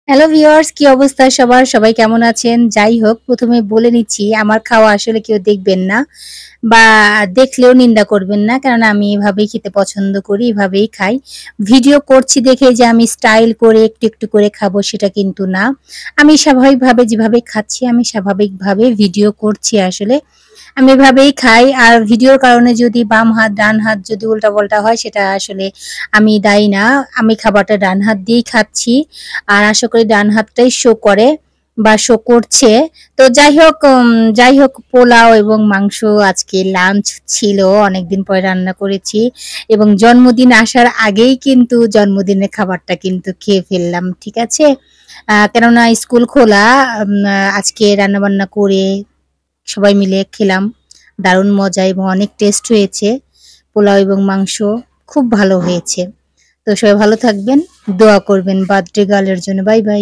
Hello viewers, কি অবস্থা সবার? সবাই কেমন আছেন? যাই হোক, প্রথমে বলে নিচ্ছি আমার খাওয়া আসলে কেউ দেখবেন না বা দেখলেও নিন্দা করবেন না। কেননা আমি এভাবেই খেতে পছন্দ করি, এভাবেই খাই। ভিডিও করছি দেখে যে আমি স্টাইল করে একটু, একটু করে খাবো সেটা কিন্তু না। আমি স্বাভাবিকভাবে যেভাবে খাচ্ছি আমি স্বাভাবিকভাবে ভিডিও করছি আসলে। আমি এভাবেই খাই। আর ভিডিওর কারণে যদি বাম হাত ডান হাত যদি উল্টাপাল্টা হয় সেটা আসলে আমি দায়ী না। আমি খাবারটা ডান হাত দিয়েই খাচ্ছি। আর আশা করি ডান হাতটাই শো করে বা শো করছে। তো যাই হোক পোলাও এবং মাংস আজকে লাঞ্চ ছিল। অনেকদিন পরে রান্না করেছি এবং জন্মদিন আসার আগেই কিন্তু জন্মদিনের খাবারটা কিন্তু খেয়ে ফেললাম। ঠিক আছে? কেননা স্কুল খোলা আজকে রান্নাবান্না করে সবাই মিলে খেলাম। দারুণ মজা এবং অনেক টেস্ট হয়েছে। পোলাও এবং মাংস খুব ভালো হয়েছে। তো সবাই ভালো থাকবেন, দোয়া করবেন বার্থডে গার্লের জন্য। Bye bye.